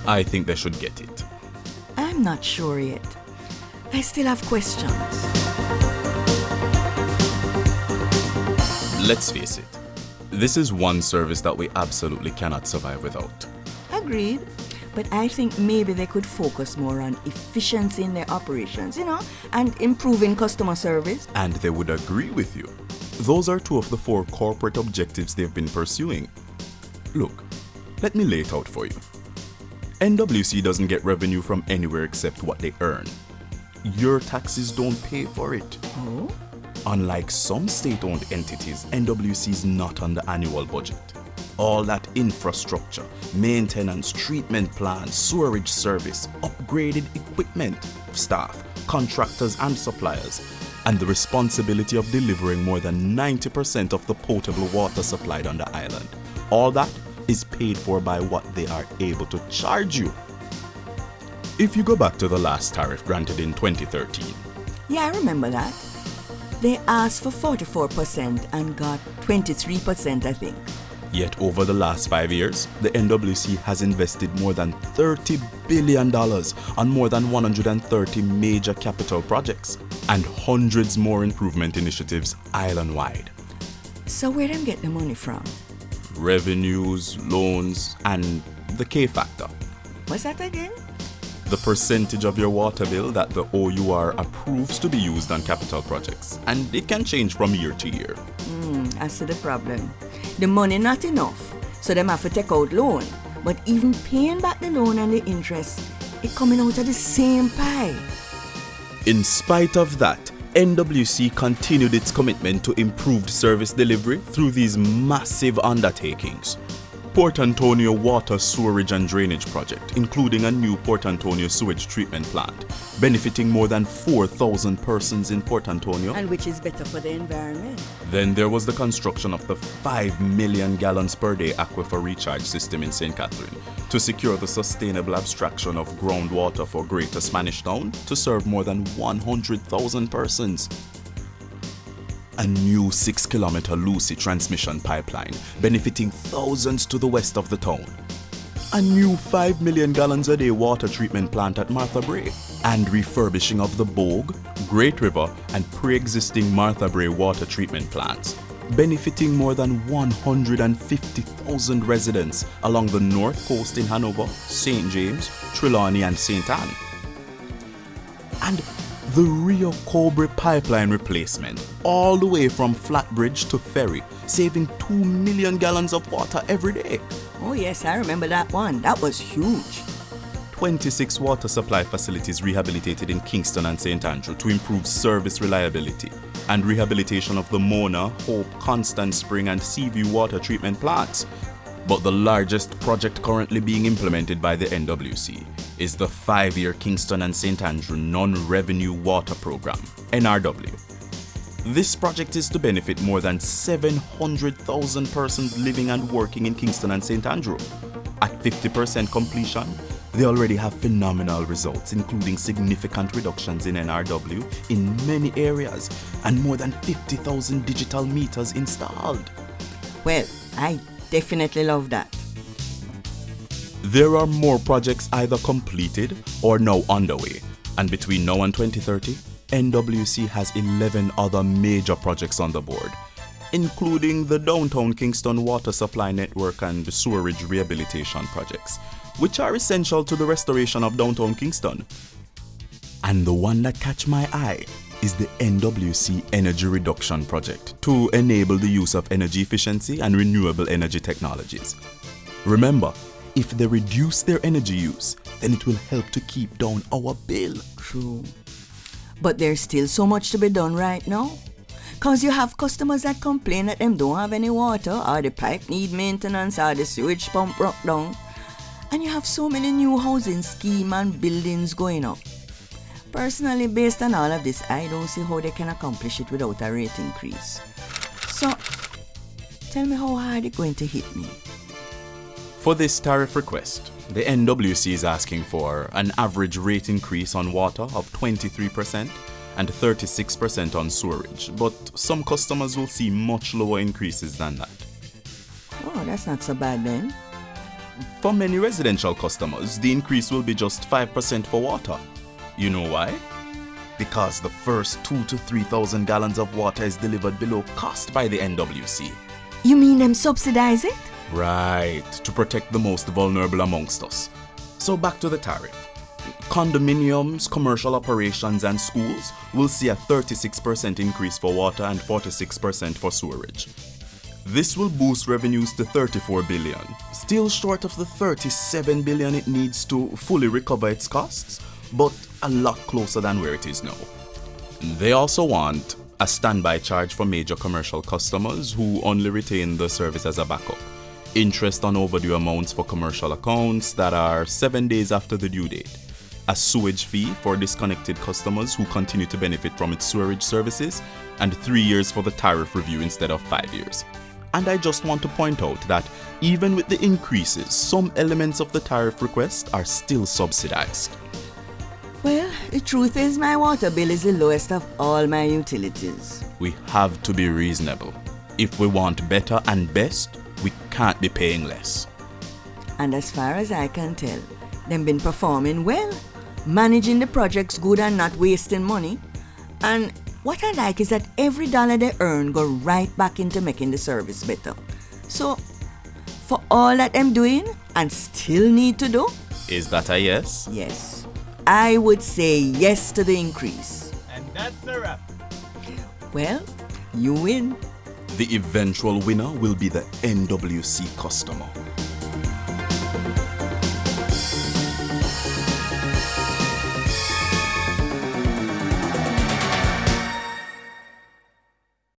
I think they should get it. I'm not sure yet. I still have questions. Let's face it, this is one service that we absolutely cannot survive without. Agreed. But I think maybe they could focus more on efficiency in their operations, and improving customer service. And they would agree with you. Those are two of the 4 corporate objectives they've been pursuing. Look, let me lay it out for you. NWC doesn't get revenue from anywhere except what they earn. Your taxes don't pay for it. Oh? Unlike some state-owned entities, NWC is not on the annual budget. All that infrastructure, maintenance, treatment plants, sewerage service, upgraded equipment, staff, contractors and suppliers, and the responsibility of delivering more than 90% of the potable water supplied on the island. All that is paid for by what they are able to charge you. If you go back to the last tariff granted in 2013. Yeah, I remember that. They asked for 44% and got 23%, I think. Yet over the last 5 years, the NWC has invested more than $30 billion on more than 130 major capital projects and hundreds more improvement initiatives island-wide. So where them get the money from? Revenues, loans, and the K factor. What's that again? The percentage of your water bill that the OUR approves to be used on capital projects, and it can change from year to year. I see the problem. The money not enough, so them have to take out loan. But even paying back the loan and the interest, it coming out of the same pie. In spite of that, NWC continued its commitment to improved service delivery through these massive undertakings. Port Antonio Water Sewerage and Drainage Project, including a new Port Antonio sewage treatment plant, benefiting more than 4,000 persons in Port Antonio. And which is better for the environment. Then there was the construction of the 5 million gallons per day aquifer recharge system in St. Catherine to secure the sustainable abstraction of groundwater for Greater Spanish Town to serve more than 100,000 persons. A new 6-kilometer Lucy transmission pipeline benefiting thousands to the west of the town. A new 5 million gallons a day water treatment plant at Martha Brae. And refurbishing of the Bogue, Great River and pre-existing Martha Brae water treatment plants, benefiting more than 150,000 residents along the north coast in Hanover, St. James, Trelawney and St. Anne. And the Rio Cobre pipeline replacement, all the way from Flatbridge to Ferry, saving 2 million gallons of water every day. Oh yes, I remember that one. That was huge. 26 water supply facilities rehabilitated in Kingston and St. Andrew to improve service reliability, and rehabilitation of the Mona, Hope, Constant Spring and Seaview water treatment plants. But the largest project currently being implemented by the NWC is the 5-year Kingston and St. Andrew Non-Revenue Water Program, NRW. This project is to benefit more than 700,000 persons living and working in Kingston and St. Andrew. At 50% completion, they already have phenomenal results, including significant reductions in NRW in many areas and more than 50,000 digital meters installed. Well, I definitely love that. There are more projects either completed or now underway, and between now and 2030, NWC has 11 other major projects on the board, including the Downtown Kingston Water Supply Network and the Sewerage Rehabilitation projects, which are essential to the restoration of Downtown Kingston. And the one that catch my eye is the NWC Energy Reduction Project to enable the use of energy efficiency and renewable energy technologies. Remember, if they reduce their energy use, then it will help to keep down our bill. True. But there's still so much to be done right now. Cause you have customers that complain that them don't have any water, or the pipe need maintenance, or the sewage pump broke down. And you have so many new housing scheme and buildings going up. Personally, based on all of this, I don't see how they can accomplish it without a rate increase. So, tell me how hard it's going to hit me. For this tariff request, the NWC is asking for an average rate increase on water of 23% and 36% on sewerage, but some customers will see much lower increases than that. Oh, that's not so bad then. For many residential customers, the increase will be just 5% for water. You know why? Because the first 2,000 to 3,000 gallons of water is delivered below cost by the NWC. You mean them subsidize it? Right, to protect the most vulnerable amongst us. So back to the tariff. Condominiums, commercial operations and schools will see a 36% increase for water and 46% for sewerage. This will boost revenues to 34 billion, still short of the 37 billion it needs to fully recover its costs, but a lot closer than where it is now. They also want a standby charge for major commercial customers who only retain the service as a backup, interest on overdue amounts for commercial accounts that are 7 days after the due date, a sewage fee for disconnected customers who continue to benefit from its sewerage services, and 3 years for the tariff review instead of 5 years. And I just want to point out that even with the increases, some elements of the tariff request are still subsidized. Well, the truth is my water bill is the lowest of all my utilities. We have to be reasonable. If we want better and best, we can't be paying less. And as far as I can tell, them been performing well, managing the projects good and not wasting money. And what I like is that every dollar they earn go right back into making the service better. So, for all that I'm doing and still need to do, Is that a yes? yes, I would say yes to the increase. And that's the wrap. Well, you win. The eventual winner will be the NWC customer.